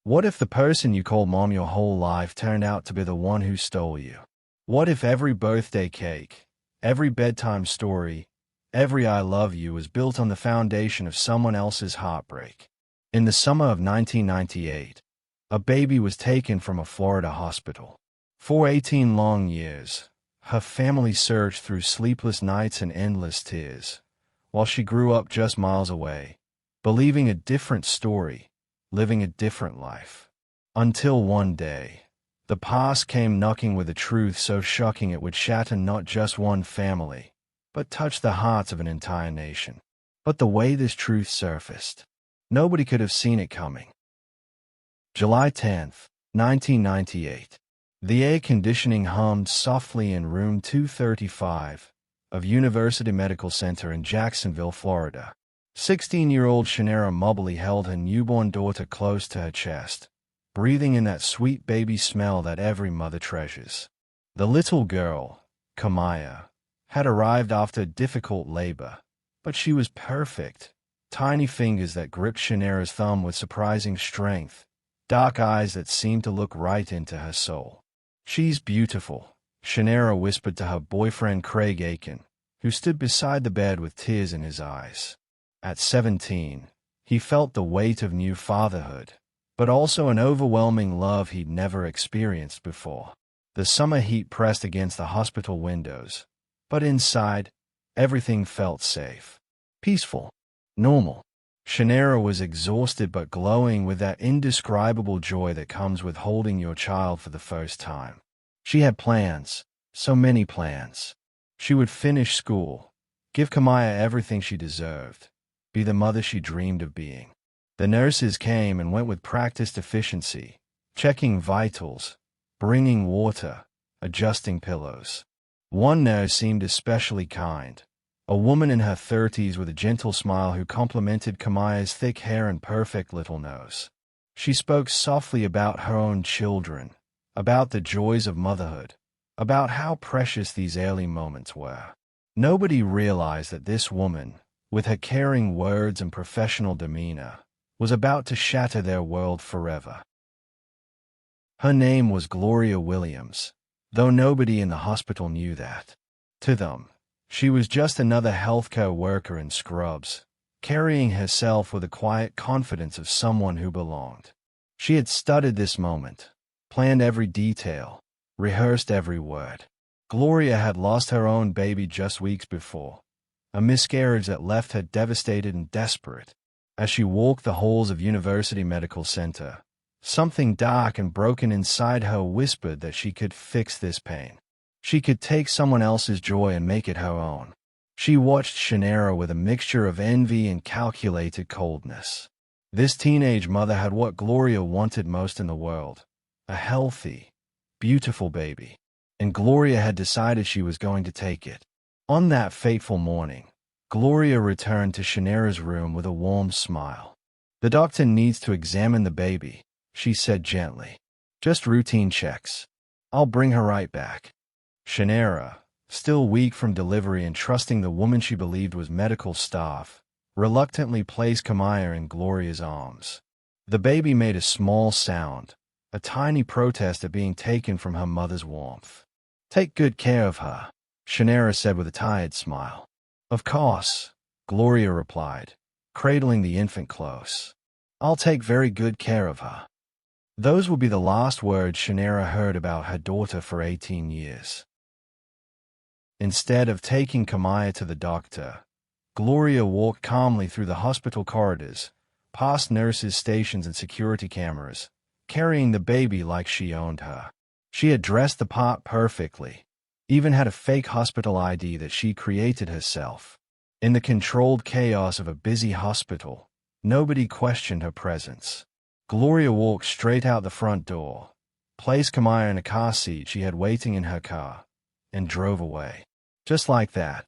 What if the person you called mom your whole life turned out to be the one who stole you? What if every birthday cake, every bedtime story, every I love you was built on the foundation of someone else's heartbreak? In the summer of 1998, a baby was taken from a Florida hospital. For 18 long years, her family searched through sleepless nights and endless tears, while she grew up just miles away, believing a different story, living a different life. Until one day, the past came knocking with a truth so shocking it would shatter not just one family, but touch the hearts of an entire nation. But the way this truth surfaced, nobody could have seen it coming. July 10th, 1998. The air conditioning hummed softly in room 235 of University Medical Center in Jacksonville, Florida. 16-year-old Shanera Mobley held her newborn daughter close to her chest, breathing in that sweet baby smell that every mother treasures. The little girl, Kamaya, had arrived after difficult labor, but she was perfect. Tiny fingers that gripped Shanera's thumb with surprising strength, dark eyes that seemed to look right into her soul. "She's beautiful," Shanera whispered to her boyfriend Craig Aiken, who stood beside the bed with tears in his eyes. At 17, he felt the weight of new fatherhood, but also an overwhelming love he'd never experienced before. The summer heat pressed against the hospital windows, but inside, everything felt safe, peaceful, normal. Shanera was exhausted but glowing with that indescribable joy that comes with holding your child for the first time. She had plans, so many plans. She would finish school, give Kamaya everything she deserved, be the mother she dreamed of being. The nurses came and went with practiced efficiency, checking vitals, bringing water, adjusting pillows. One nurse seemed especially kind, a woman in her 30s with a gentle smile who complimented Kamaya's thick hair and perfect little nose. She spoke softly about her own children, about the joys of motherhood, about how precious these early moments were. Nobody realized that this woman, with her caring words and professional demeanor, was about to shatter their world forever. Her name was Gloria Williams, though nobody in the hospital knew that. To them, she was just another healthcare worker in scrubs, carrying herself with the quiet confidence of someone who belonged. She had studied this moment, planned every detail, rehearsed every word. Gloria had lost her own baby just weeks before, a miscarriage that left her devastated and desperate. As she walked the halls of University Medical Center, something dark and broken inside her whispered that she could fix this pain. She could take someone else's joy and make it her own. She watched Shanera with a mixture of envy and calculated coldness. This teenage mother had what Gloria wanted most in the world, a healthy, beautiful baby. And Gloria had decided she was going to take it. On that fateful morning, Gloria returned to Shanera's room with a warm smile. "The doctor needs to examine the baby," she said gently. "Just routine checks. I'll bring her right back." Shanera, still weak from delivery and trusting the woman she believed was medical staff, reluctantly placed Kamaya in Gloria's arms. The baby made a small sound, a tiny protest at being taken from her mother's warmth. "Take good care of her," Shanera said with a tired smile. "Of course," Gloria replied, cradling the infant close. "I'll take very good care of her." Those would be the last words Shanera heard about her daughter for 18 years. Instead of taking Kamaya to the doctor, Gloria walked calmly through the hospital corridors, past nurses' stations and security cameras, carrying the baby like she owned her. She had dressed the part perfectly, even had a fake hospital ID that she created herself. In the controlled chaos of a busy hospital, nobody questioned her presence. Gloria walked straight out the front door, placed Kamaya in a car seat she had waiting in her car, and drove away. Just like that,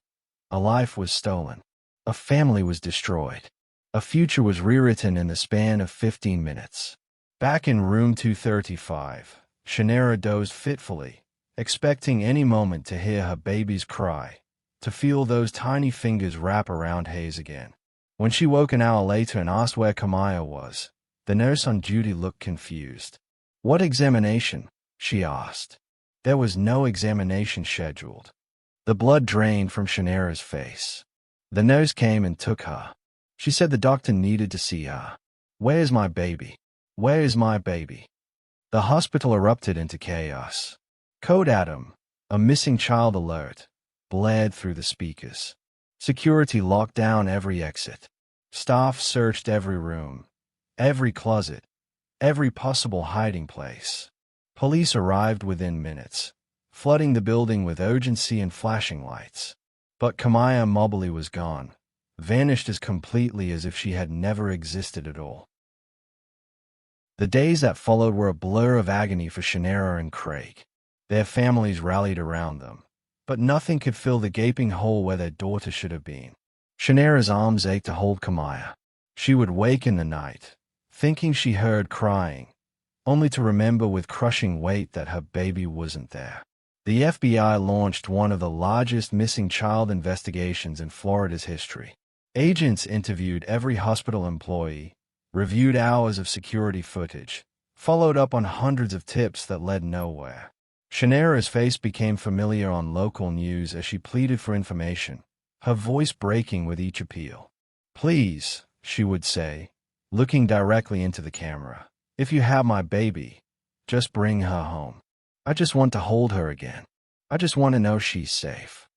a life was stolen. A family was destroyed. A future was rewritten in the span of 15 minutes. Back in room 235, Shanera dozed fitfully, expecting any moment to hear her baby's cry, to feel those tiny fingers wrap around Hayes again. When she woke an hour later and asked where Kamaya was, The nurse on duty looked confused. "What examination?" she asked. There was no examination scheduled. The blood drained from Shannara's face. The nurse came and took her. She said the doctor needed to see her. "Where's my baby? Where is my baby?" The hospital erupted into chaos. Code Adam, a missing child alert, blared through the speakers. Security locked down every exit. Staff searched every room, every closet, every possible hiding place. Police arrived within minutes, flooding the building with urgency and flashing lights. But Kamaya Mobley was gone, vanished as completely as if she had never existed at all. The days that followed were a blur of agony for Shannara and Craig. Their families rallied around them, but nothing could fill the gaping hole where their daughter should have been. Shannara's arms ached to hold Kamaya. She would wake in the night, thinking she heard crying, only to remember with crushing weight that her baby wasn't there. The FBI launched one of the largest missing child investigations in Florida's history. Agents interviewed every hospital employee, reviewed hours of security footage, followed up on hundreds of tips that led nowhere. Shannara's face became familiar on local news as she pleaded for information, her voice breaking with each appeal. "Please," she would say, looking directly into the camera, "if you have my baby, just bring her home. I just want to hold her again. I just want to know she's safe."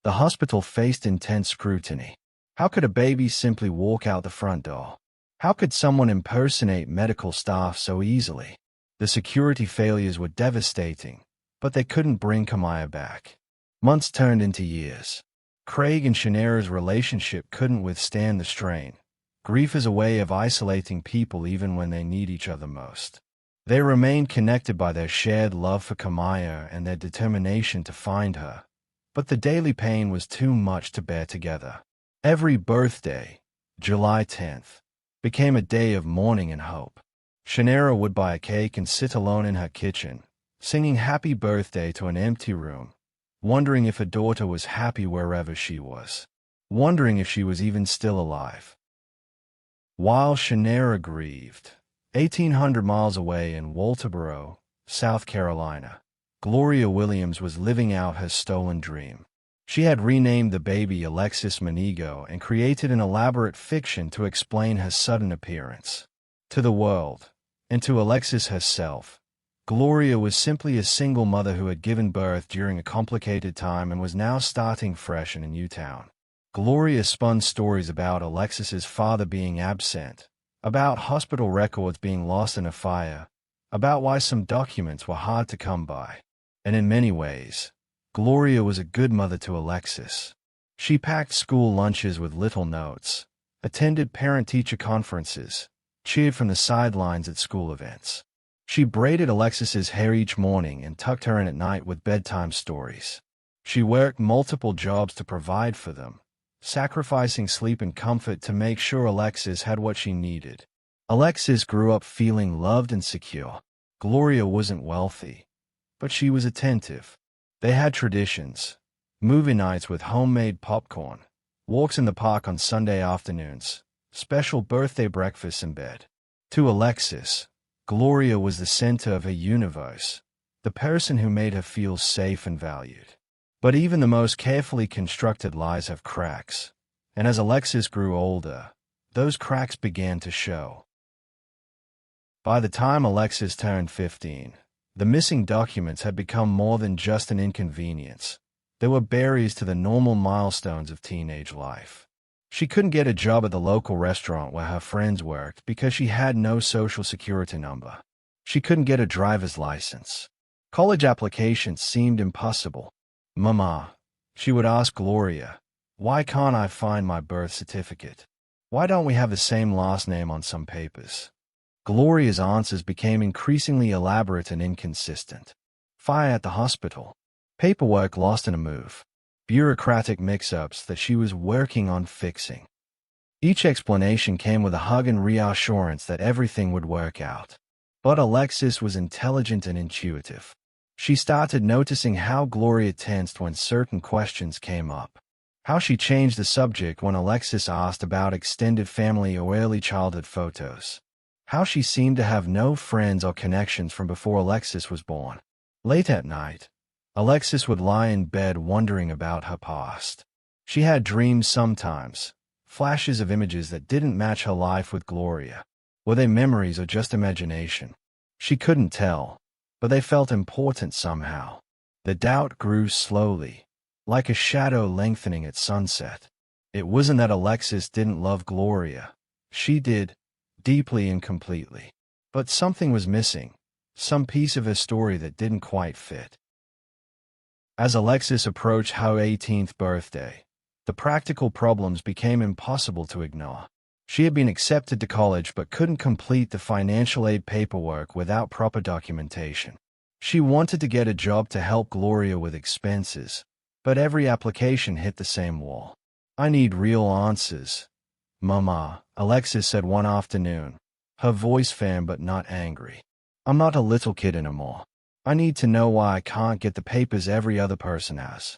The hospital faced intense scrutiny. How could a baby simply walk out the front door? How could someone impersonate medical staff so easily? The security failures were devastating, but they couldn't bring Kamaya back. Months turned into years. Craig and Shannara's relationship couldn't withstand the strain. Grief is a way of isolating people even when they need each other most. They remained connected by their shared love for Kamaya and their determination to find her, but the daily pain was too much to bear together. Every birthday, July 10th, became a day of mourning and hope. Shannara would buy a cake and sit alone in her kitchen, singing happy birthday to an empty room, wondering if her daughter was happy wherever she was, wondering if she was even still alive. While Shannara grieved, 1,800 miles away in Walterboro, South Carolina, Gloria Williams was living out her stolen dream. She had renamed the baby Alexis Manigo and created an elaborate fiction to explain her sudden appearance. To the world, and to Alexis herself, Gloria was simply a single mother who had given birth during a complicated time and was now starting fresh in a new town. Gloria spun stories about Alexis's father being absent, about hospital records being lost in a fire, about why some documents were hard to come by. And in many ways, Gloria was a good mother to Alexis. She packed school lunches with little notes, attended parent-teacher conferences, cheered from the sidelines at school events. She braided Alexis's hair each morning and tucked her in at night with bedtime stories. She worked multiple jobs to provide for them, sacrificing sleep and comfort to make sure Alexis had what she needed. Alexis grew up feeling loved and secure. Gloria wasn't wealthy, but she was attentive. They had traditions, movie nights with homemade popcorn, walks in the park on Sunday afternoons, special birthday breakfasts in bed. To Alexis, Gloria was the center of her universe, the person who made her feel safe and valued. But even the most carefully constructed lies have cracks, and as Alexis grew older, those cracks began to show. By the time Alexis turned 15, the missing documents had become more than just an inconvenience. They were barriers to the normal milestones of teenage life. She couldn't get a job at the local restaurant where her friends worked because she had no social security number. She couldn't get a driver's license. College applications seemed impossible. "Mama," she would ask Gloria, "why can't I find my birth certificate? Why don't we have the same last name on some papers?" Gloria's answers became increasingly elaborate and inconsistent. Fire at the hospital. Paperwork lost in a move. Bureaucratic mix-ups that she was working on fixing. Each explanation came with a hug and reassurance that everything would work out. But Alexis was intelligent and intuitive. She started noticing how Gloria tensed when certain questions came up. How she changed the subject when Alexis asked about extended family or early childhood photos. How she seemed to have no friends or connections from before Alexis was born. Late at night, Alexis would lie in bed wondering about her past. She had dreams sometimes, flashes of images that didn't match her life with Gloria. Were they memories or just imagination? She couldn't tell, but they felt important somehow. The doubt grew slowly, like a shadow lengthening at sunset. It wasn't that Alexis didn't love Gloria. She did, deeply and completely. But something was missing, some piece of her story that didn't quite fit. As Alexis approached her 18th birthday, the practical problems became impossible to ignore. She had been accepted to college but couldn't complete the financial aid paperwork without proper documentation. She wanted to get a job to help Gloria with expenses, but every application hit the same wall. "I need real answers, Mama," Alexis said one afternoon, her voice firm but not angry. "I'm not a little kid anymore. I need to know why I can't get the papers every other person has."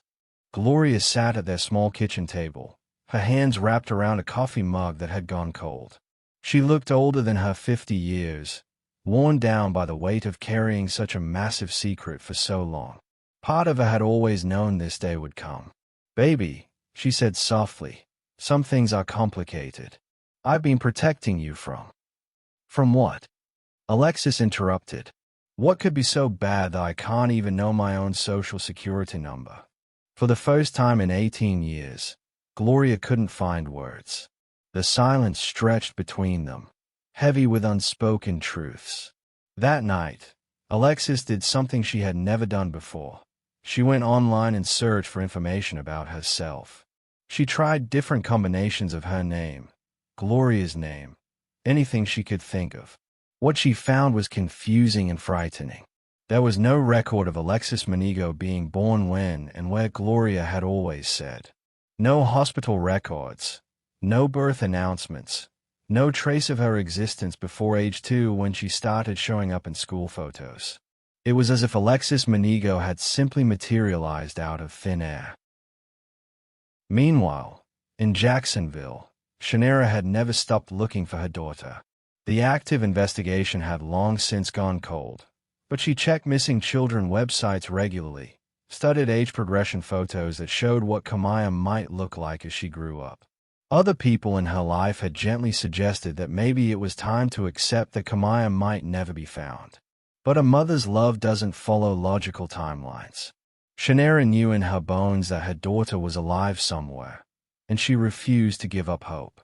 Gloria sat at their small kitchen table, her hands wrapped around a coffee mug that had gone cold. She looked older than her 50 years, worn down by the weight of carrying such a massive secret for so long. Part of her had always known this day would come. "Baby," she said softly, "some things are complicated. I've been protecting you from." "From what?" Alexis interrupted. "What could be so bad that I can't even know my own social security number?" For the first time in 18 years, Gloria couldn't find words. The silence stretched between them, heavy with unspoken truths. That night, Alexis did something she had never done before. She went online and searched for information about herself. She tried different combinations of her name, Gloria's name, anything she could think of. What she found was confusing and frightening. There was no record of Alexis Manigo being born when and where Gloria had always said. No hospital records, no birth announcements, no trace of her existence before age 2 when she started showing up in school photos. It was as if Alexis Manigo had simply materialized out of thin air. Meanwhile, in Jacksonville, Shanera had never stopped looking for her daughter. The active investigation had long since gone cold, but she checked missing children websites regularly, studied age progression photos that showed what Kamaya might look like as she grew up. Other people in her life had gently suggested that maybe it was time to accept that Kamaya might never be found. But a mother's love doesn't follow logical timelines. Shanera knew in her bones that her daughter was alive somewhere, and she refused to give up hope.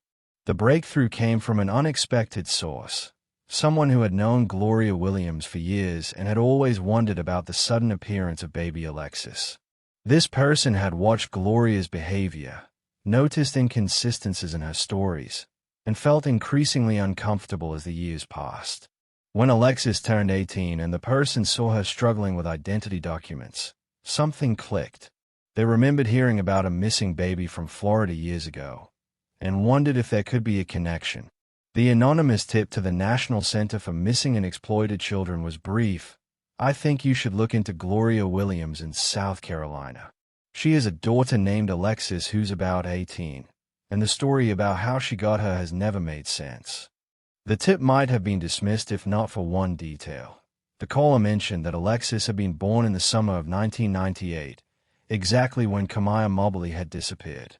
The breakthrough came from an unexpected source, someone who had known Gloria Williams for years and had always wondered about the sudden appearance of baby Alexis. This person had watched Gloria's behavior, noticed inconsistencies in her stories, and felt increasingly uncomfortable as the years passed. When Alexis turned 18 and the person saw her struggling with identity documents, something clicked. They remembered hearing about a missing baby from Florida years ago, and wondered if there could be a connection. The anonymous tip to the National Center for Missing and Exploited Children was brief. "I think you should look into Gloria Williams in South Carolina. She has a daughter named Alexis who's about 18, and the story about how she got her has never made sense." The tip might have been dismissed if not for one detail. The caller mentioned that Alexis had been born in the summer of 1998, exactly when Kamaya Mobley had disappeared.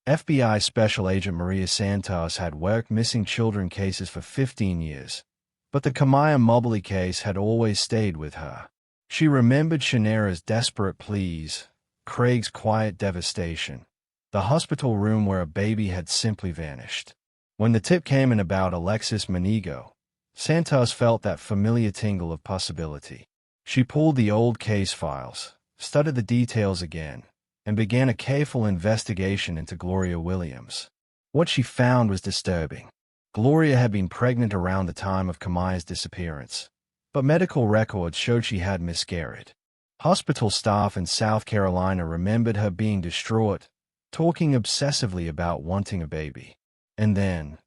FBI Special Agent Maria Santos had worked missing children cases for 15 years, but the Kamaya Mobley case had always stayed with her. She remembered Shanera's desperate pleas, Craig's quiet devastation, the hospital room where a baby had simply vanished. When the tip came in about Alexis Manigo, Santos felt that familiar tingle of possibility. She pulled the old case files, studied the details again, and began a careful investigation into Gloria Williams. What she found was disturbing. Gloria had been pregnant around the time of Kamaya's disappearance, but medical records showed she had miscarried. Hospital staff in South Carolina remembered her being distraught, talking obsessively about wanting a baby. And then,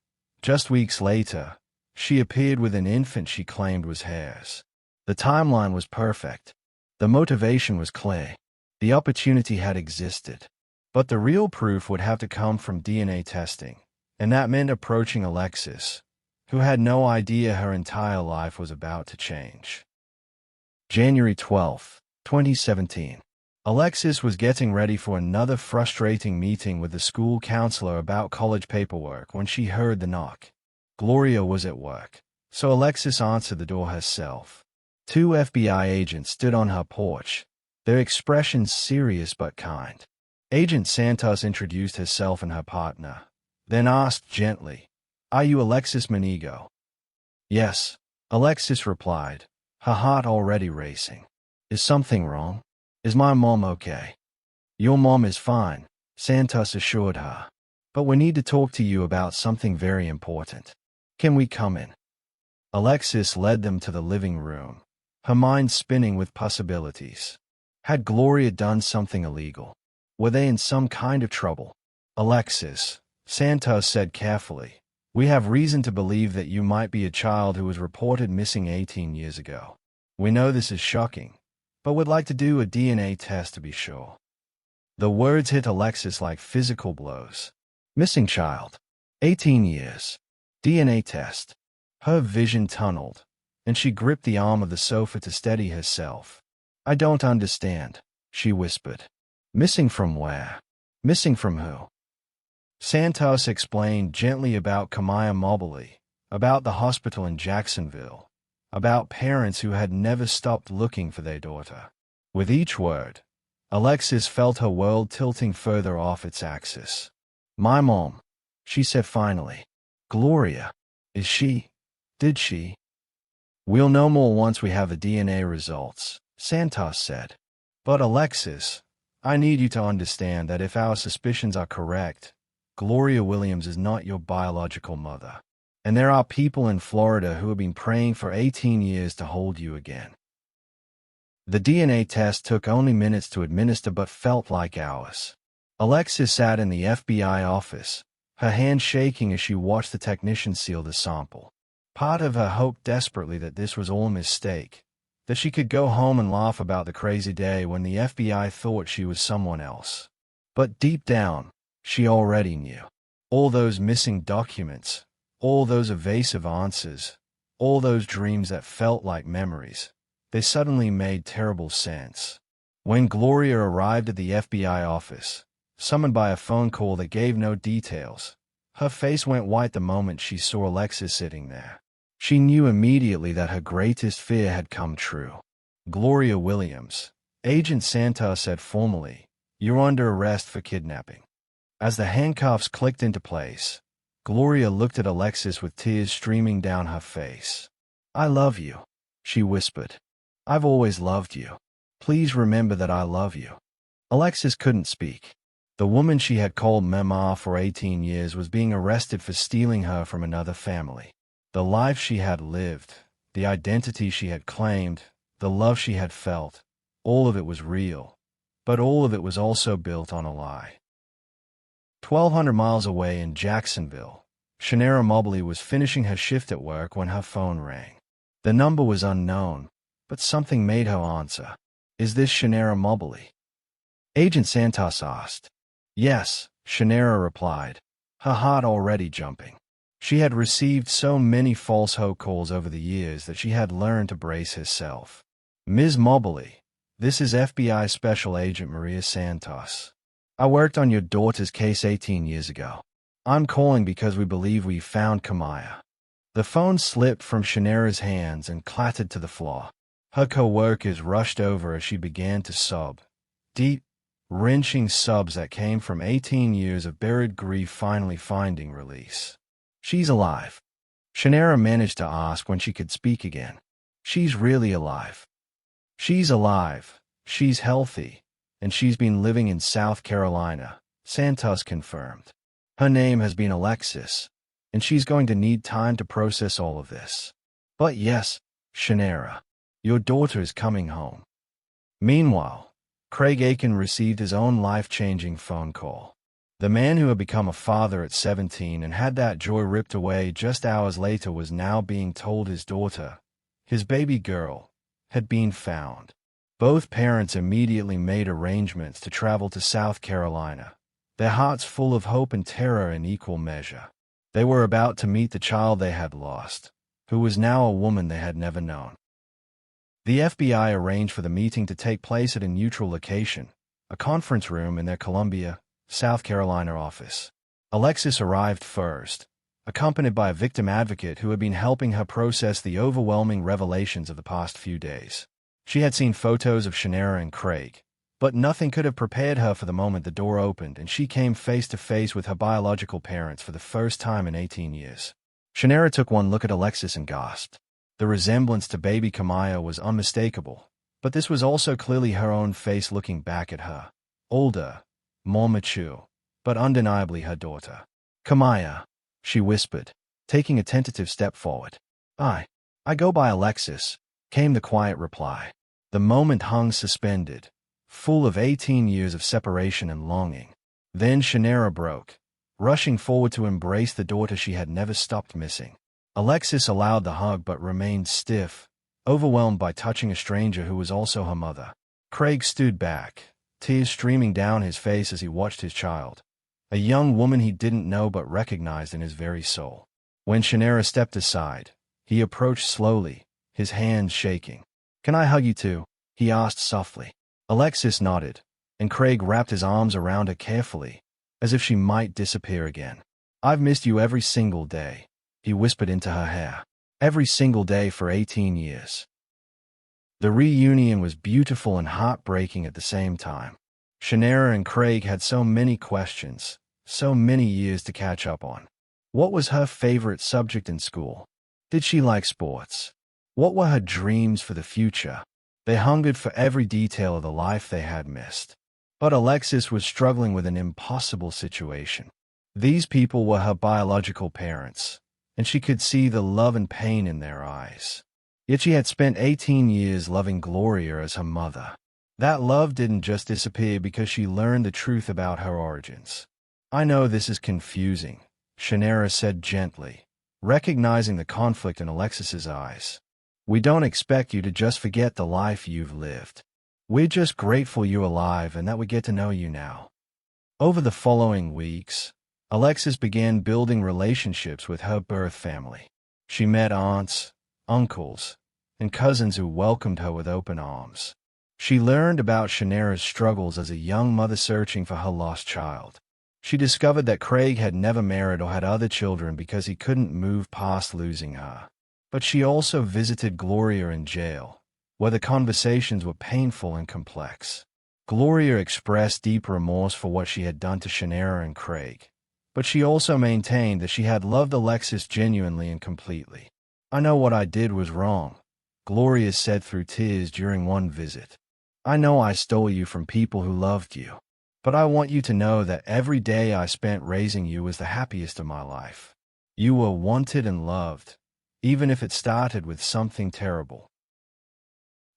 just weeks later, she appeared with an infant she claimed was hers. The timeline was perfect. The motivation was clear. The opportunity had existed. But the real proof would have to come from DNA testing, and that meant approaching Alexis, who had no idea her entire life was about to change. January 12, 2017. Alexis was getting ready for another frustrating meeting with the school counselor about college paperwork when she heard the knock. Gloria was at work, so Alexis answered the door herself. Two FBI agents stood on her porch, their expressions serious but kind. Agent Santos introduced herself and her partner, then asked gently, "Are you Alexis Manigo?" "Yes," Alexis replied, her heart already racing. "Is something wrong? Is my mom okay?" "Your mom is fine," Santos assured her. "But we need to talk to you about something very important. Can we come in?" Alexis led them to the living room, her mind spinning with possibilities. Had Gloria done something illegal? Were they in some kind of trouble? "Alexis," Santos said carefully, "we have reason to believe that you might be a child who was reported missing 18 years ago. We know this is shocking, but would like to do a DNA test to be sure." The words hit Alexis like physical blows. Missing child. 18 years. DNA test. Her vision tunneled, and she gripped the arm of the sofa to steady herself. "I don't understand," she whispered. "Missing from where? Missing from who?" Santos explained gently about Kamaya Mobley, about the hospital in Jacksonville, about parents who had never stopped looking for their daughter. With each word, Alexis felt her world tilting further off its axis. "My mom," she said finally. "Gloria. Is she? Did she?" "We'll know more once we have the DNA results," Santos said. "But Alexis, I need you to understand that if our suspicions are correct, Gloria Williams is not your biological mother. And there are people in Florida who have been praying for 18 years to hold you again." The DNA test took only minutes to administer but felt like hours. Alexis sat in the FBI office, her hand shaking as she watched the technician seal the sample. Part of her hoped desperately that this was all a mistake, that she could go home and laugh about the crazy day when the FBI thought she was someone else. But deep down, she already knew. All those missing documents, all those evasive answers, all those dreams that felt like memories, they suddenly made terrible sense. When Gloria arrived at the FBI office, summoned by a phone call that gave no details, her face went white the moment she saw Alexis sitting there. She knew immediately that her greatest fear had come true. "Gloria Williams," Agent Santos said formally, "you're under arrest for kidnapping." As the handcuffs clicked into place, Gloria looked at Alexis with tears streaming down her face. "I love you," she whispered. "I've always loved you. Please remember that I love you." Alexis couldn't speak. The woman she had called Mama for 18 years was being arrested for stealing her from another family. The life she had lived, the identity she had claimed, the love she had felt, all of it was real, but all of it was also built on a lie. 1,200 miles away in Jacksonville, Shanera Mobley was finishing her shift at work when her phone rang. The number was unknown, but something made her answer. "Is this Shanera Mobley?" Agent Santos asked. "Yes," Shanera replied, her heart already jumping. She had received so many false hope calls over the years that she had learned to brace herself. "Ms. Mobley, this is FBI Special Agent Maria Santos. I worked on your daughter's case 18 years ago. I'm calling because we believe we found Kamaya." The phone slipped from Shanera's hands and clattered to the floor. Her co-workers rushed over as she began to sob. Deep, wrenching sobs that came from 18 years of buried grief finally finding release. "She's alive," Shanera managed to ask when she could speak again. "She's really alive." "She's alive, she's healthy, and she's been living in South Carolina," Santos confirmed. "Her name has been Alexis, and she's going to need time to process all of this. But yes, Shanera, your daughter is coming home." Meanwhile, Craig Aiken received his own life-changing phone call. The man who had become a father at 17 and had that joy ripped away just hours later was now being told his daughter, his baby girl, had been found. Both parents immediately made arrangements to travel to South Carolina, their hearts full of hope and terror in equal measure. They were about to meet the child they had lost, who was now a woman they had never known. The FBI arranged for the meeting to take place at a neutral location, a conference room in their Columbia, South Carolina office. Alexis arrived first, accompanied by a victim advocate who had been helping her process the overwhelming revelations of the past few days. She had seen photos of Shanera and Craig, but nothing could have prepared her for the moment the door opened and she came face to face with her biological parents for the first time in 18 years. Shanera took one look at Alexis and gasped. The resemblance to baby Kamaya was unmistakable, but this was also clearly her own face looking back at her. Older, more mature, but undeniably her daughter. "Kamaya," she whispered, taking a tentative step forward. I go by Alexis," came the quiet reply. The moment hung suspended, full of 18 years of separation and longing. Then Shanera broke, rushing forward to embrace the daughter she had never stopped missing. Alexis allowed the hug but remained stiff, overwhelmed by touching a stranger who was also her mother. Craig stood back, tears streaming down his face as he watched his child, a young woman he didn't know but recognized in his very soul. When Shanera stepped aside, he approached slowly, his hands shaking. "Can I hug you too?" he asked softly. Alexis nodded, and Craig wrapped his arms around her carefully, as if she might disappear again. "I've missed you every single day," he whispered into her hair. "Every single day for 18 years. The reunion was beautiful and heartbreaking at the same time. Shanera and Craig had so many questions, so many years to catch up on. What was her favorite subject in school? Did she like sports? What were her dreams for the future? They hungered for every detail of the life they had missed. But Alexis was struggling with an impossible situation. These people were her biological parents, and she could see the love and pain in their eyes. Yet she had spent 18 years loving Gloria as her mother. That love didn't just disappear because she learned the truth about her origins. "I know this is confusing," Shanera said gently, recognizing the conflict in Alexis's eyes. "We don't expect you to just forget the life you've lived. We're just grateful you're alive and that we get to know you now." Over the following weeks, Alexis began building relationships with her birth family. She met aunts, uncles, and cousins who welcomed her with open arms. She learned about Shanera's struggles as a young mother searching for her lost child. She discovered that Craig had never married or had other children because he couldn't move past losing her. But she also visited Gloria in jail, where the conversations were painful and complex. Gloria expressed deep remorse for what she had done to Shanera and Craig, but she also maintained that she had loved Alexis genuinely and completely. "I know what I did was wrong," Gloria said through tears during one visit. "I know I stole you from people who loved you, but I want you to know that every day I spent raising you was the happiest of my life. You were wanted and loved, even if it started with something terrible."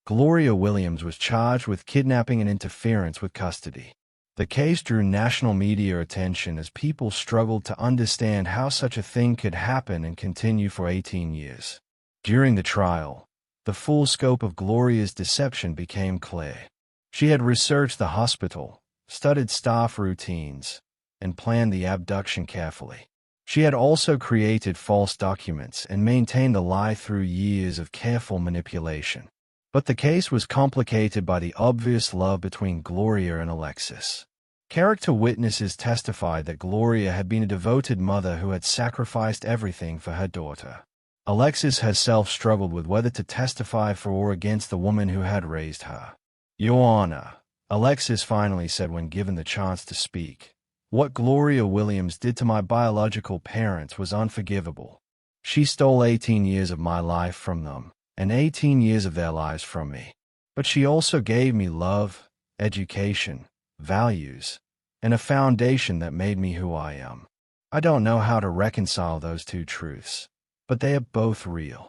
Gloria Williams was charged with kidnapping and interference with custody. The case drew national media attention as people struggled to understand how such a thing could happen and continue for 18 years. During the trial, the full scope of Gloria's deception became clear. She had researched the hospital, studied staff routines, and planned the abduction carefully. She had also created false documents and maintained the lie through years of careful manipulation. But the case was complicated by the obvious love between Gloria and Alexis. Character witnesses testified that Gloria had been a devoted mother who had sacrificed everything for her daughter. Alexis herself struggled with whether to testify for or against the woman who had raised her. "Your Honor," Alexis finally said when given the chance to speak, "what Gloria Williams did to my biological parents was unforgivable. She stole 18 years of my life from them, and 18 years of their lives from me. But she also gave me love, education, values, and a foundation that made me who I am. I don't know how to reconcile those two truths, but they are both real."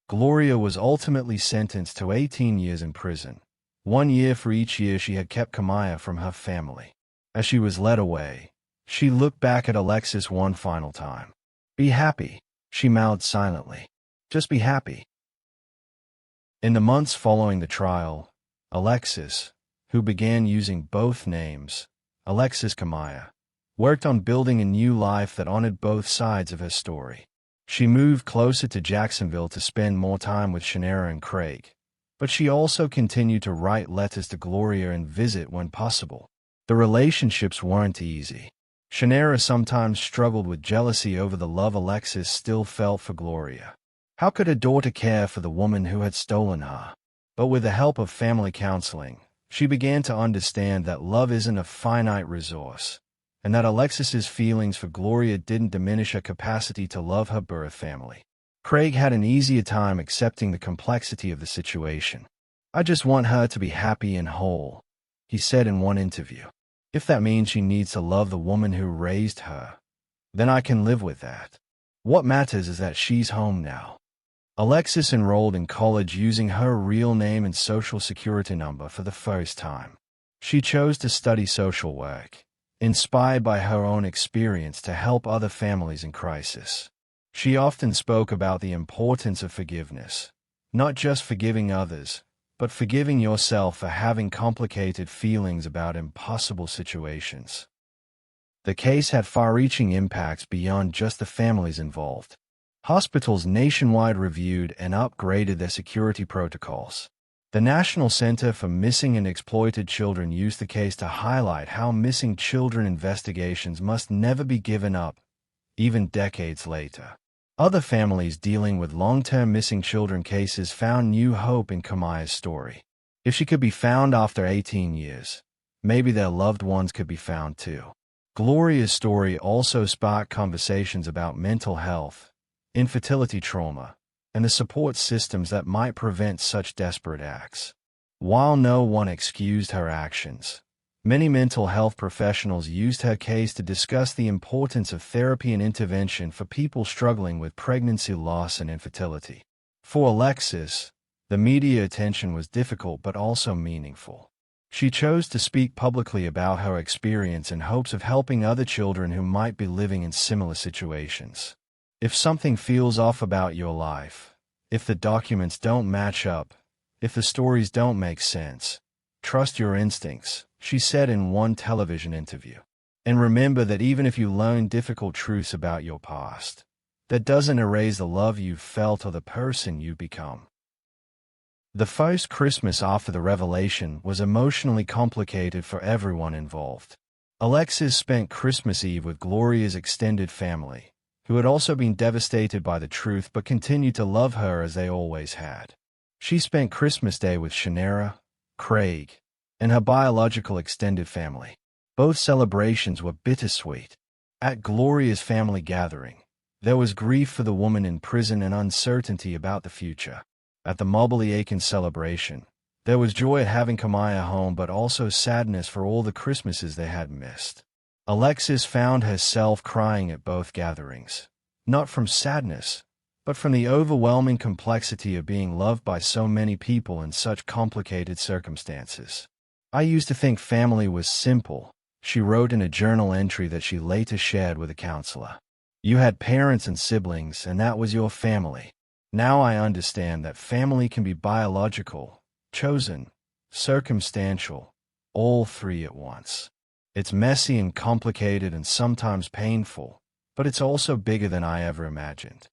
Gloria was ultimately sentenced to 18 years in prison, 1 year for each year she had kept Kamaya from her family. As she was led away, she looked back at Alexis one final time. "Be happy," she mouthed silently. "Just be happy." In the months following the trial, Alexis, who began using both names, Alexis Kamaya, worked on building a new life that honored both sides of her story. She moved closer to Jacksonville to spend more time with Shannara and Craig, but she also continued to write letters to Gloria and visit when possible. The relationships weren't easy. Shannara sometimes struggled with jealousy over the love Alexis still felt for Gloria. How could a daughter care for the woman who had stolen her? But with the help of family counseling, she began to understand that love isn't a finite resource, and that Alexis's feelings for Gloria didn't diminish her capacity to love her birth family. Craig had an easier time accepting the complexity of the situation. "I just want her to be happy and whole," he said in one interview. "If that means she needs to love the woman who raised her, then I can live with that. What matters is that she's home now." Alexis enrolled in college using her real name and social security number for the first time. She chose to study social work, inspired by her own experience to help other families in crisis. She often spoke about the importance of forgiveness, not just forgiving others, but forgiving yourself for having complicated feelings about impossible situations. The case had far-reaching impacts beyond just the families involved. Hospitals nationwide reviewed and upgraded their security protocols. The National Center for Missing and Exploited Children used the case to highlight how missing children investigations must never be given up, even decades later. Other families dealing with long-term missing children cases found new hope in Kamaya's story. If she could be found after 18 years, maybe their loved ones could be found too. Gloria's story also sparked conversations about mental health, infertility trauma, and the support systems that might prevent such desperate acts. While no one excused her actions, many mental health professionals used her case to discuss the importance of therapy and intervention for people struggling with pregnancy loss and infertility. For Alexis, the media attention was difficult but also meaningful. She chose to speak publicly about her experience in hopes of helping other children who might be living in similar situations. "If something feels off about your life, if the documents don't match up, if the stories don't make sense, trust your instincts," she said in one television interview. "And remember that even if you learn difficult truths about your past, that doesn't erase the love you've felt or the person you've become." The first Christmas after the revelation was emotionally complicated for everyone involved. Alexis spent Christmas Eve with Gloria's extended family, who had also been devastated by the truth but continued to love her as they always had. She spent Christmas Day with Shannara, Craig, and her biological extended family. Both celebrations were bittersweet. At Gloria's family gathering, there was grief for the woman in prison and uncertainty about the future. At the Mobley Aiken celebration, there was joy at having Kamaya home but also sadness for all the Christmases they had missed. Alexis found herself crying at both gatherings, not from sadness, but from the overwhelming complexity of being loved by so many people in such complicated circumstances. "I used to think family was simple," she wrote in a journal entry that she later shared with a counselor. "You had parents and siblings, and that was your family. Now I understand that family can be biological, chosen, circumstantial, all three at once. It's messy and complicated and sometimes painful, but it's also bigger than I ever imagined."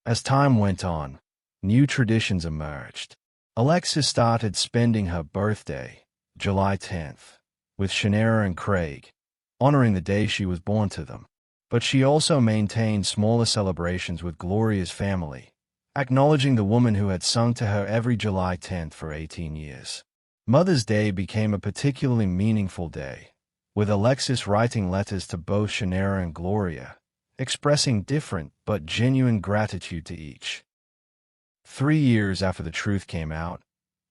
As time went on, new traditions emerged. Alexis started spending her birthday, July 10th, with Shannara and Craig, honoring the day she was born to them. But she also maintained smaller celebrations with Gloria's family, acknowledging the woman who had sung to her every July 10th for 18 years. Mother's Day became a particularly meaningful day, with Alexis writing letters to both Shannara and Gloria, expressing different but genuine gratitude to each. 3 years after the truth came out,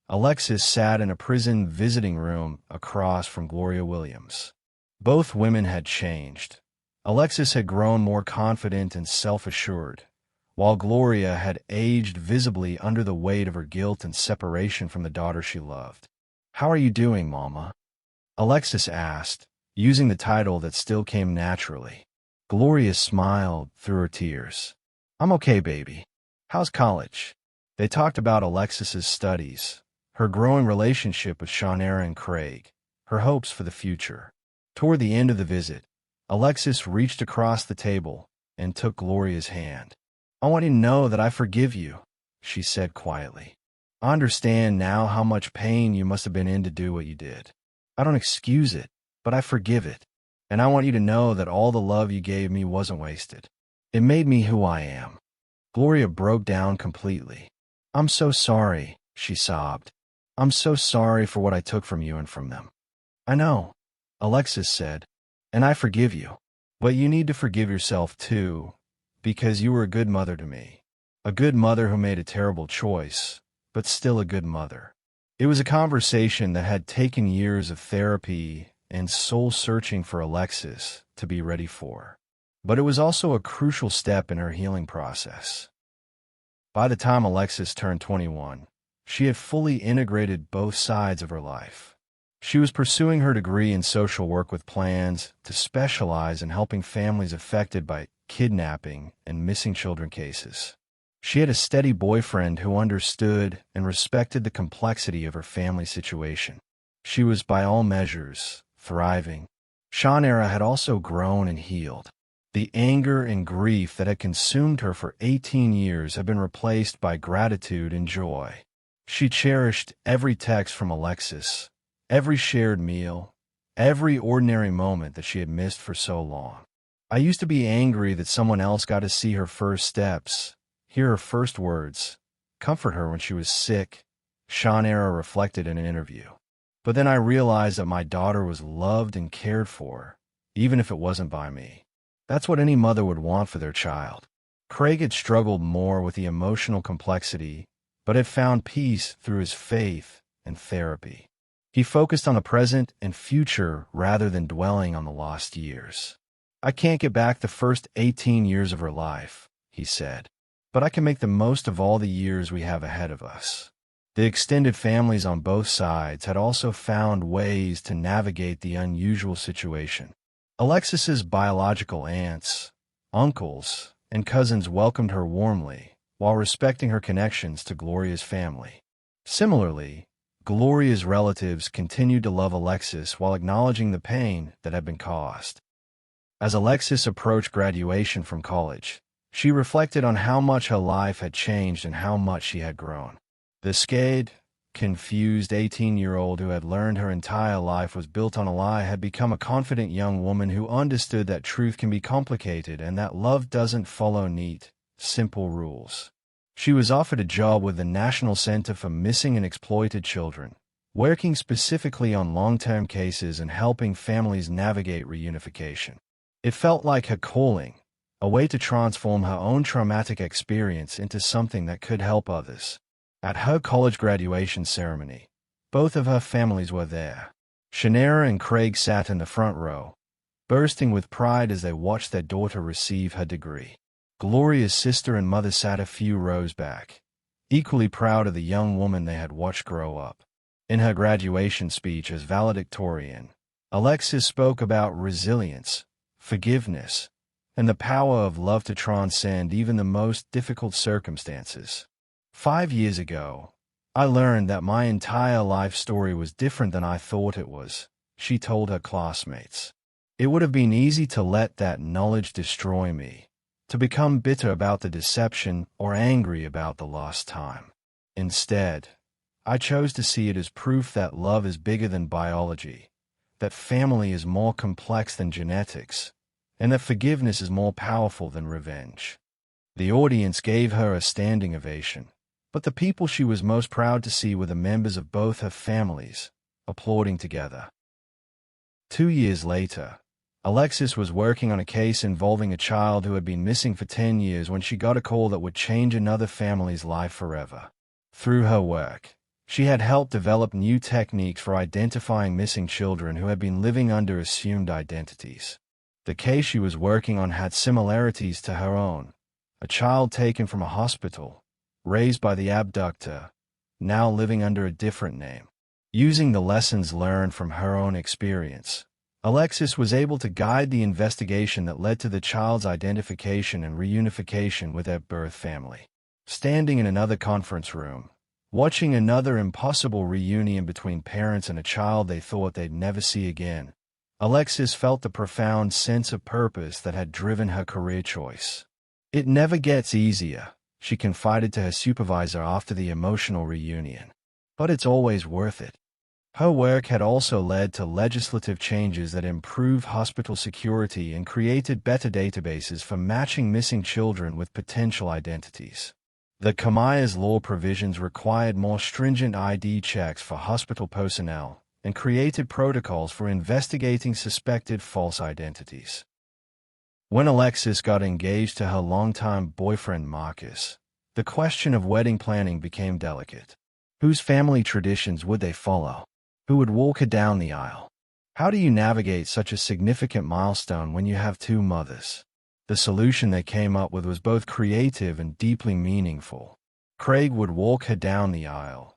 Alexis sat in a prison visiting room across from Gloria Williams. Both women had changed. Alexis had grown more confident and self-assured, while Gloria had aged visibly under the weight of her guilt and separation from the daughter she loved. "How are you doing, Mama?" Alexis asked, using the title that still came naturally. Gloria smiled through her tears. "I'm okay, baby. How's college?" They talked about Alexis's studies, her growing relationship with Shannara and Craig, her hopes for the future. Toward the end of the visit, Alexis reached across the table and took Gloria's hand. "I want you to know that I forgive you," she said quietly. "I understand now how much pain you must have been in to do what you did. I don't excuse it, but I forgive it. And I want you to know that all the love you gave me wasn't wasted. It made me who I am." Gloria broke down completely. "I'm so sorry," she sobbed. "I'm so sorry for what I took from you and from them." "I know," Alexis said, "and I forgive you. But you need to forgive yourself too, because you were a good mother to me. A good mother who made a terrible choice, but still a good mother." It was a conversation that had taken years of therapy and soul-searching for Alexis to be ready for. But it was also a crucial step in her healing process. By the time Alexis turned 21, she had fully integrated both sides of her life. She was pursuing her degree in social work with plans to specialize in helping families affected by kidnapping and missing children cases. She had a steady boyfriend who understood and respected the complexity of her family situation. She was, by all measures, thriving. Shaunaira had also grown and healed. The anger and grief that had consumed her for 18 years had been replaced by gratitude and joy. She cherished every text from Alexis, every shared meal, every ordinary moment that she had missed for so long. "I used to be angry that someone else got to see her first steps, hear her first words, comfort her when she was sick," Shaunaira reflected in an interview. "But then I realized that my daughter was loved and cared for, even if it wasn't by me. That's what any mother would want for their child." Craig had struggled more with the emotional complexity, but had found peace through his faith and therapy. He focused on the present and future rather than dwelling on the lost years. "I can't get back the first 18 years of her life," he said, "but I can make the most of all the years we have ahead of us." The extended families on both sides had also found ways to navigate the unusual situation. Alexis's biological aunts, uncles, and cousins welcomed her warmly while respecting her connections to Gloria's family. Similarly, Gloria's relatives continued to love Alexis while acknowledging the pain that had been caused. As Alexis approached graduation from college, she reflected on how much her life had changed and how much she had grown. The scared, confused 18-year-old who had learned her entire life was built on a lie had become a confident young woman who understood that truth can be complicated and that love doesn't follow neat, simple rules. She was offered a job with the National Center for Missing and Exploited Children, working specifically on long-term cases and helping families navigate reunification. It felt like her calling, a way to transform her own traumatic experience into something that could help others. At her college graduation ceremony, both of her families were there. Shaunaira and Craig sat in the front row, bursting with pride as they watched their daughter receive her degree. Gloria's sister and mother sat a few rows back, equally proud of the young woman they had watched grow up. In her graduation speech as valedictorian, Alexis spoke about resilience, forgiveness, and the power of love to transcend even the most difficult circumstances. 5 years ago, I learned that my entire life story was different than I thought it was, she told her classmates. It would have been easy to let that knowledge destroy me, to become bitter about the deception or angry about the lost time. Instead, I chose to see it as proof that love is bigger than biology, that family is more complex than genetics, and that forgiveness is more powerful than revenge. The audience gave her a standing ovation, but the people she was most proud to see were the members of both her families, applauding together. 2 years later, Alexis was working on a case involving a child who had been missing for 10 years when she got a call that would change another family's life forever. Through her work, she had helped develop new techniques for identifying missing children who had been living under assumed identities. The case she was working on had similarities to her own: a child taken from a hospital, raised by the abductor, now living under a different name. Using the lessons learned from her own experience, Alexis was able to guide the investigation that led to the child's identification and reunification with their birth family. Standing in another conference room, watching another impossible reunion between parents and a child they thought they'd never see again, Alexis felt the profound sense of purpose that had driven her career choice. "It never gets easier," she confided to her supervisor after the emotional reunion. "But it's always worth it." Her work had also led to legislative changes that improved hospital security and created better databases for matching missing children with potential identities. The Kamiya's law provisions required more stringent ID checks for hospital personnel and created protocols for investigating suspected false identities. When Alexis got engaged to her longtime boyfriend Marcus, the question of wedding planning became delicate. Whose family traditions would they follow? Who would walk her down the aisle? How do you navigate such a significant milestone when you have two mothers? The solution they came up with was both creative and deeply meaningful. Craig would walk her down the aisle,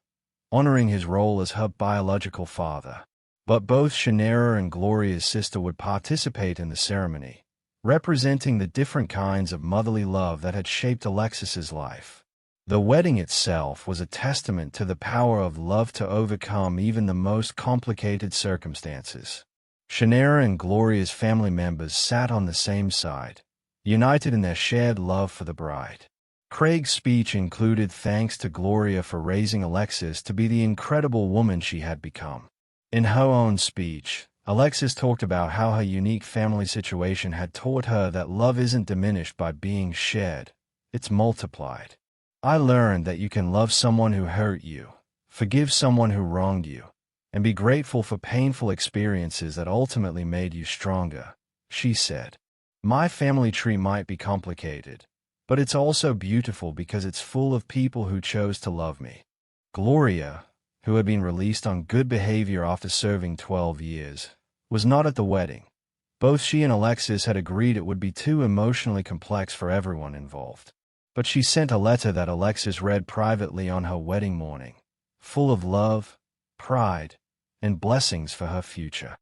honoring his role as her biological father. But both Shannara and Gloria's sister would participate in the ceremony, representing the different kinds of motherly love that had shaped Alexis's life. The wedding itself was a testament to the power of love to overcome even the most complicated circumstances. Shannara and Gloria's family members sat on the same side, united in their shared love for the bride. Craig's speech included thanks to Gloria for raising Alexis to be the incredible woman she had become. In her own speech, Alexis talked about how her unique family situation had taught her that love isn't diminished by being shared, it's multiplied. "I learned that you can love someone who hurt you, forgive someone who wronged you, and be grateful for painful experiences that ultimately made you stronger," she said. "My family tree might be complicated, but it's also beautiful because it's full of people who chose to love me." Gloria, who had been released on good behavior after serving 12 years, was not at the wedding. Both she and Alexis had agreed it would be too emotionally complex for everyone involved. But she sent a letter that Alexis read privately on her wedding morning, full of love, pride, and blessings for her future.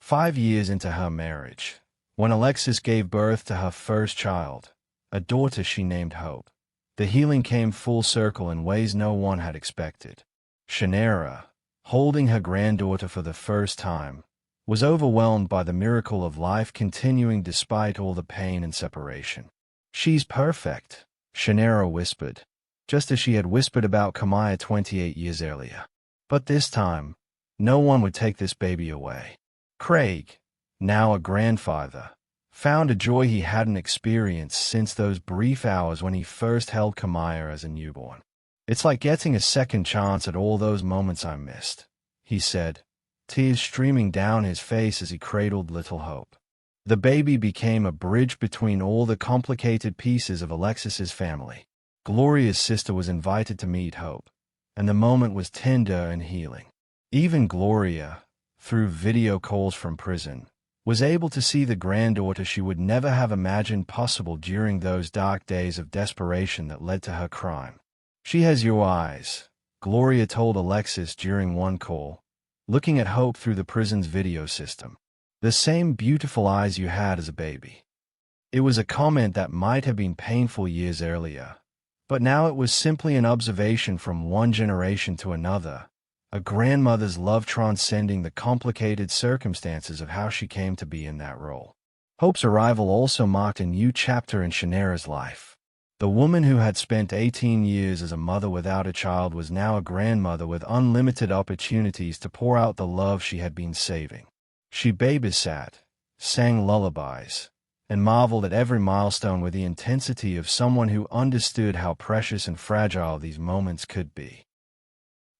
5 years into her marriage, when Alexis gave birth to her first child, a daughter she named Hope, the healing came full circle in ways no one had expected. Shannara, holding her granddaughter for the first time, was overwhelmed by the miracle of life continuing despite all the pain and separation. "She's perfect," Shannara whispered, just as she had whispered about Kamiya 28 years earlier. But this time, no one would take this baby away. Craig, now a grandfather, found a joy he hadn't experienced since those brief hours when he first held Kamiya as a newborn. "It's like getting a second chance at all those moments I missed," he said, tears streaming down his face as he cradled little Hope. The baby became a bridge between all the complicated pieces of Alexis's family. Gloria's sister was invited to meet Hope, and the moment was tender and healing. Even Gloria, through video calls from prison, was able to see the granddaughter she would never have imagined possible during those dark days of desperation that led to her crime. "She has your eyes," Gloria told Alexis during one call, looking at Hope through the prison's video system. "The same beautiful eyes you had as a baby." It was a comment that might have been painful years earlier, but now it was simply an observation from one generation to another, a grandmother's love transcending the complicated circumstances of how she came to be in that role. Hope's arrival also marked a new chapter in Shannara's life. The woman who had spent 18 years as a mother without a child was now a grandmother with unlimited opportunities to pour out the love she had been saving. She babysat, sang lullabies, and marveled at every milestone with the intensity of someone who understood how precious and fragile these moments could be.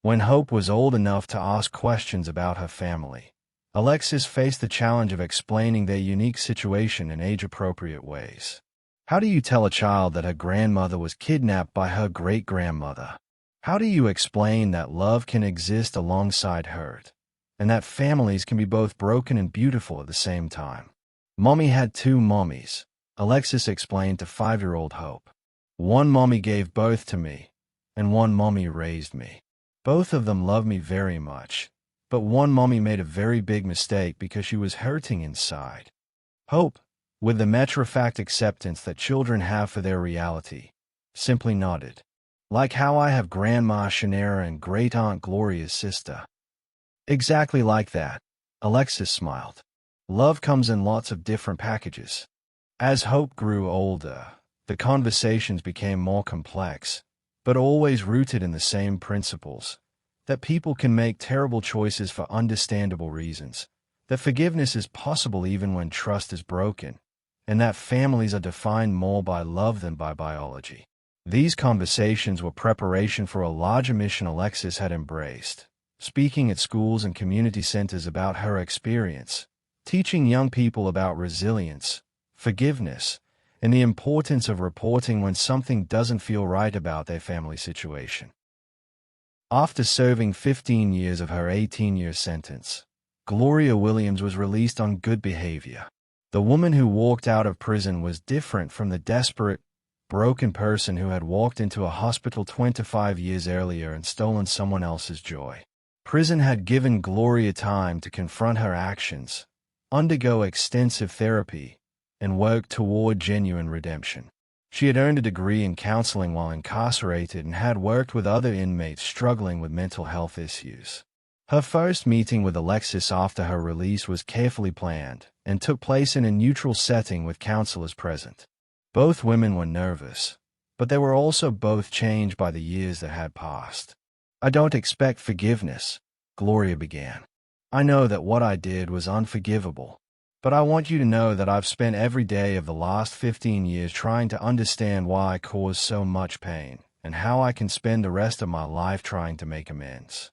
When Hope was old enough to ask questions about her family, Alexis faced the challenge of explaining their unique situation in age-appropriate ways. How do you tell a child that her grandmother was kidnapped by her great-grandmother? How do you explain that love can exist alongside hurt, and that families can be both broken and beautiful at the same time? "Mommy had two mommies," Alexis explained to 5-year-old Hope. "One mommy gave birth to me, and one mommy raised me. Both of them love me very much, but one mommy made a very big mistake because she was hurting inside." Hope, with the matter-of-fact acceptance that children have for their reality, simply nodded. "Like how I have Grandma Shannara and Great-Aunt Gloria's sister." "Exactly like that," Alexis smiled. Love comes in lots of different packages. As Hope grew older, the conversations became more complex, but always rooted in the same principles: that people can make terrible choices for understandable reasons, that forgiveness is possible even when trust is broken, and that families are defined more by love than by biology. These conversations were preparation for a larger mission Alexis had embraced, speaking at schools and community centers about her experience, teaching young people about resilience, forgiveness, and the importance of reporting when something doesn't feel right about their family situation. After serving 15 years of her 18-year sentence, Gloria Williams was released on good behavior. The woman who walked out of prison was different from the desperate, broken person who had walked into a hospital 25 years earlier and stolen someone else's joy. Prison had given Gloria time to confront her actions, undergo extensive therapy, and work toward genuine redemption. She had earned a degree in counseling while incarcerated and had worked with other inmates struggling with mental health issues. Her first meeting with Alexis after her release was carefully planned and took place in a neutral setting with counselors present. Both women were nervous, but they were also both changed by the years that had passed. "I don't expect forgiveness," Gloria began. "I know that what I did was unforgivable, but I want you to know that I've spent every day of the last 15 years trying to understand why I caused so much pain and how I can spend the rest of my life trying to make amends."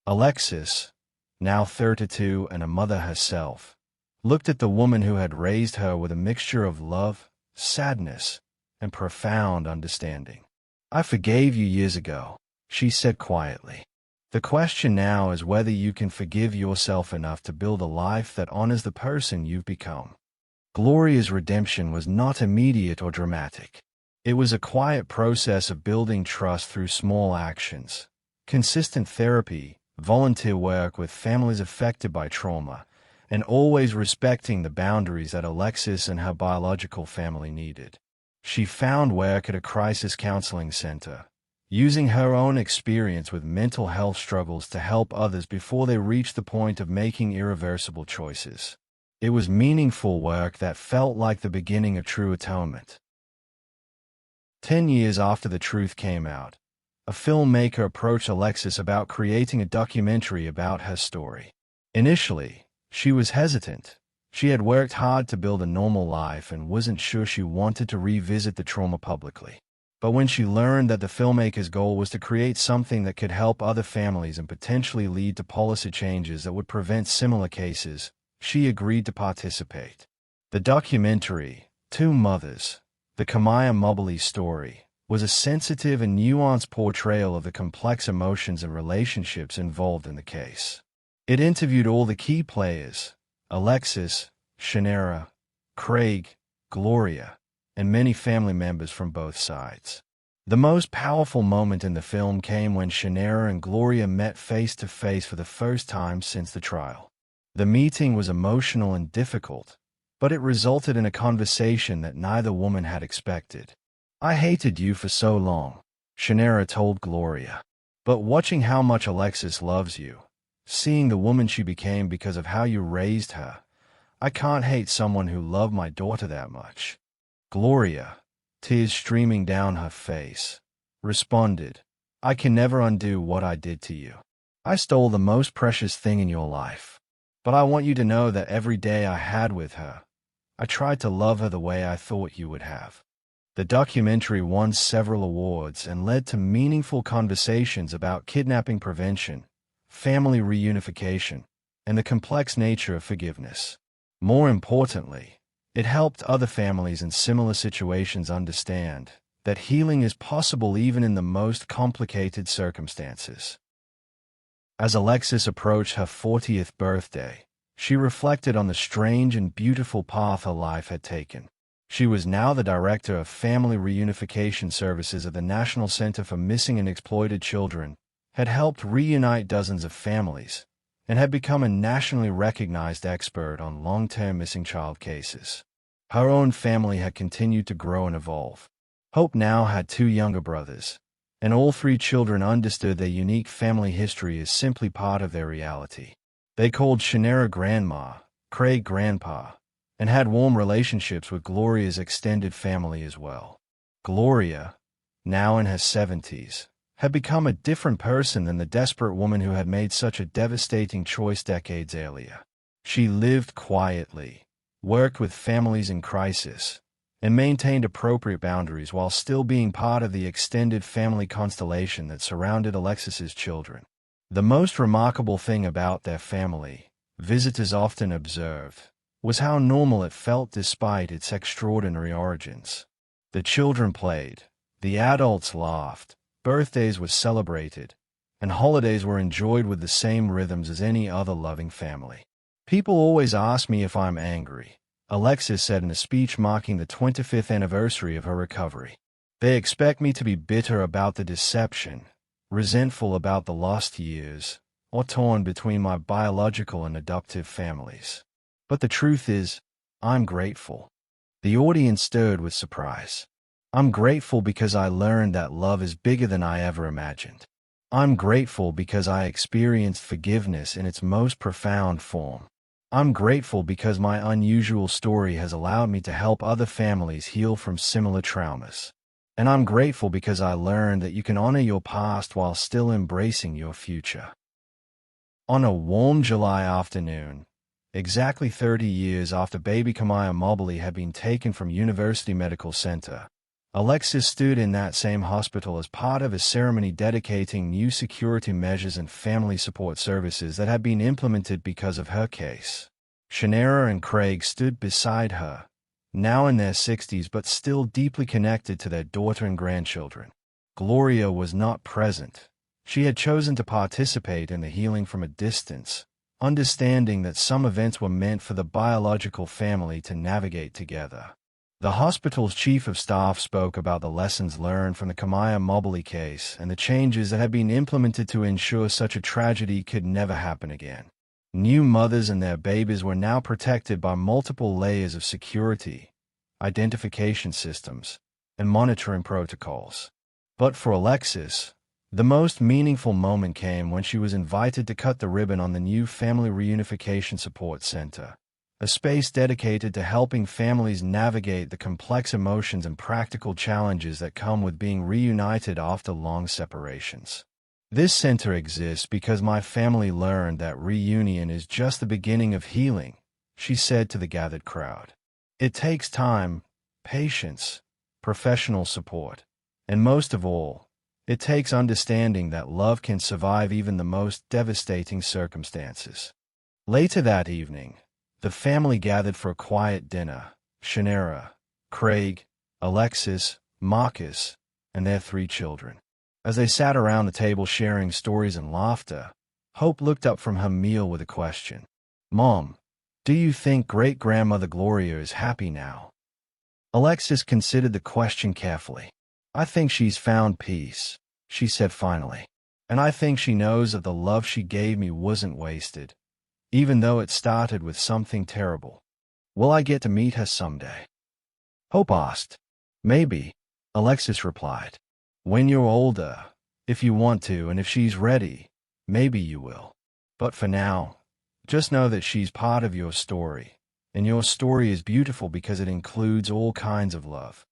Alexis, now 32 and a mother herself, looked at the woman who had raised her with a mixture of love, sadness, and profound understanding. "I forgave you years ago," she said quietly. "The question now is whether you can forgive yourself enough to build a life that honors the person you've become." Gloria's redemption was not immediate or dramatic. It was a quiet process of building trust through small actions, consistent therapy, volunteer work with families affected by trauma, and always respecting the boundaries that Alexis and her biological family needed. She found work at a crisis counseling center, using her own experience with mental health struggles to help others before they reached the point of making irreversible choices. It was meaningful work that felt like the beginning of true atonement. 10 years after the truth came out, a filmmaker approached Alexis about creating a documentary about her story. Initially, she was hesitant. She had worked hard to build a normal life and wasn't sure she wanted to revisit the trauma publicly. But when she learned that the filmmaker's goal was to create something that could help other families and potentially lead to policy changes that would prevent similar cases, she agreed to participate. The documentary, Two Mothers: The Kamaya Mobley Story, was a sensitive and nuanced portrayal of the complex emotions and relationships involved in the case. It interviewed all the key players: Alexis, Shanera, Craig, Gloria, and many family members from both sides. The most powerful moment in the film came when Shanera and Gloria met face to face for the first time since the trial. The meeting was emotional and difficult, but it resulted in a conversation that neither woman had expected. "I hated you for so long," Shanera told Gloria. "But watching how much Alexis loves you, seeing the woman she became because of how you raised her, I can't hate someone who loved my daughter that much." Gloria, tears streaming down her face, responded, "I can never undo what I did to you. I stole the most precious thing in your life. But I want you to know that every day I had with her, I tried to love her the way I thought you would have." The documentary won several awards and led to meaningful conversations about kidnapping prevention, family reunification, and the complex nature of forgiveness. More importantly, it helped other families in similar situations understand that healing is possible even in the most complicated circumstances. As Alexis approached her 40th birthday, she reflected on the strange and beautiful path her life had taken. She was now the director of Family Reunification Services at the National Center for Missing and Exploited Children, had helped reunite dozens of families, and had become a nationally recognized expert on long-term missing child cases. Her own family had continued to grow and evolve. Hope now had 2 younger brothers, and all 3 children understood their unique family history as simply part of their reality. They called Shanera Grandma, Craig grandpa, and had warm relationships with Gloria's extended family as well. Gloria, now in her 70s, had become a different person than the desperate woman who had made such a devastating choice decades earlier. She lived quietly, worked with families in crisis, and maintained appropriate boundaries while still being part of the extended family constellation that surrounded Alexis's children. The most remarkable thing about their family, visitors often observed, was how normal it felt despite its extraordinary origins. The children played, the adults laughed, birthdays were celebrated, and holidays were enjoyed with the same rhythms as any other loving family. People always ask me if I'm angry, Alexis said in a speech marking the 25th anniversary of her recovery. They expect me to be bitter about the deception, resentful about the lost years, or torn between my biological and adoptive families. But the truth is, I'm grateful. The audience stirred with surprise. I'm grateful because I learned that love is bigger than I ever imagined. I'm grateful because I experienced forgiveness in its most profound form. I'm grateful because my unusual story has allowed me to help other families heal from similar traumas. And I'm grateful because I learned that you can honor your past while still embracing your future. On a warm July afternoon, exactly 30 years after baby Kamaya Mobley had been taken from University Medical Center, Alexis stood in that same hospital as part of a ceremony dedicating new security measures and family support services that had been implemented because of her case. Shannara and Craig stood beside her, now in their 60s but still deeply connected to their daughter and grandchildren. Gloria was not present. She had chosen to participate in the healing from a distance, understanding that some events were meant for the biological family to navigate together. The hospital's chief of staff spoke about the lessons learned from the Kamaya Mobley case and the changes that had been implemented to ensure such a tragedy could never happen again. New mothers and their babies were now protected by multiple layers of security, identification systems, and monitoring protocols. But for Alexis, the most meaningful moment came when she was invited to cut the ribbon on the new Family Reunification Support Center, a space dedicated to helping families navigate the complex emotions and practical challenges that come with being reunited after long separations. This center exists because my family learned that reunion is just the beginning of healing, she said to the gathered crowd. It takes time, patience, professional support, and most of all, it takes understanding that love can survive even the most devastating circumstances. Later that evening, the family gathered for a quiet dinner. Shannara, Craig, Alexis, Marcus, and their 3 children. As they sat around the table sharing stories and laughter, Hope looked up from her meal with a question. Mom, do you think great-grandmother Gloria is happy now? Alexis considered the question carefully. I think she's found peace, she said finally. And I think she knows that the love she gave me wasn't wasted, even though it started with something terrible. Will I get to meet her someday? Hope asked. Maybe, Alexis replied. When you're older, if you want to and if she's ready, maybe you will. But for now, just know that she's part of your story, and your story is beautiful because it includes all kinds of love.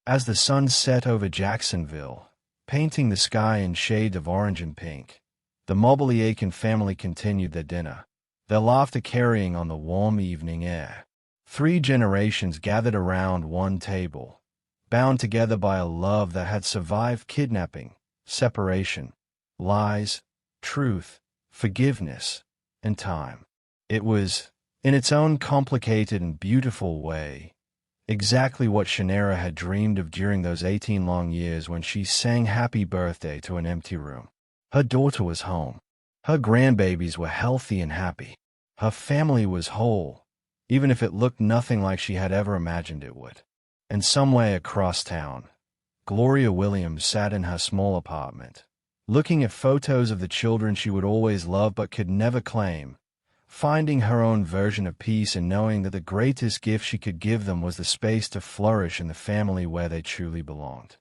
As the sun set over Jacksonville, painting the sky in shades of orange and pink, the Mobley Aiken family continued their dinner, their laughter carrying on the warm evening air. 3 generations gathered around one table, bound together by a love that had survived kidnapping, separation, lies, truth, forgiveness, and time. It was, in its own complicated and beautiful way, exactly what Shannara had dreamed of during those 18 long years when she sang happy birthday to an empty room. Her daughter was home. Her grandbabies were healthy and happy. Her family was whole, even if it looked nothing like she had ever imagined it would. And somewhere across town, Gloria Williams sat in her small apartment, looking at photos of the children she would always love but could never claim, finding her own version of peace and knowing that the greatest gift she could give them was the space to flourish in the family where they truly belonged.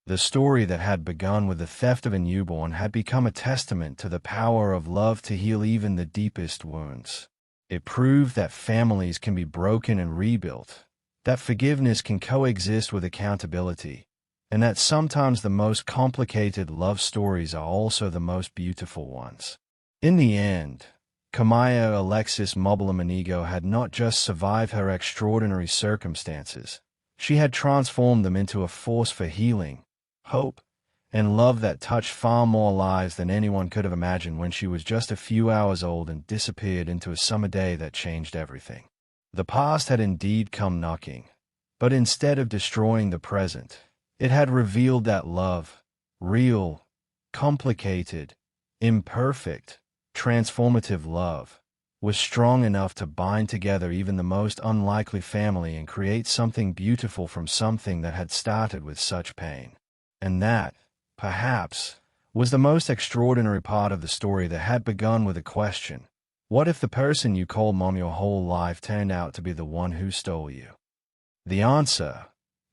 The story that had begun with the theft of a newborn had become a testament to the power of love to heal even the deepest wounds. It proved that families can be broken and rebuilt, that forgiveness can coexist with accountability, and that sometimes the most complicated love stories are also the most beautiful ones. In the end, Kamaya Alexis Mobolamanigo had not just survived her extraordinary circumstances, she had transformed them into a force for healing, hope, and love that touched far more lives than anyone could have imagined when she was just a few hours old and disappeared into a summer day that changed everything. The past had indeed come knocking, but instead of destroying the present, it had revealed that love, real, complicated, imperfect, transformative love, was strong enough to bind together even the most unlikely family and create something beautiful from something that had started with such pain. And that, perhaps, was the most extraordinary part of the story that had begun with a question. What if the person you called mom your whole life turned out to be the one who stole you? The answer,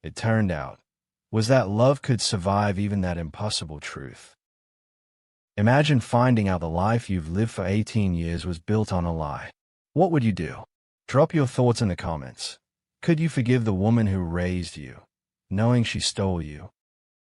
it turned out, was that love could survive even that impossible truth. Imagine finding out the life you've lived for 18 years was built on a lie. What would you do? Drop your thoughts in the comments. Could you forgive the woman who raised you, knowing she stole you?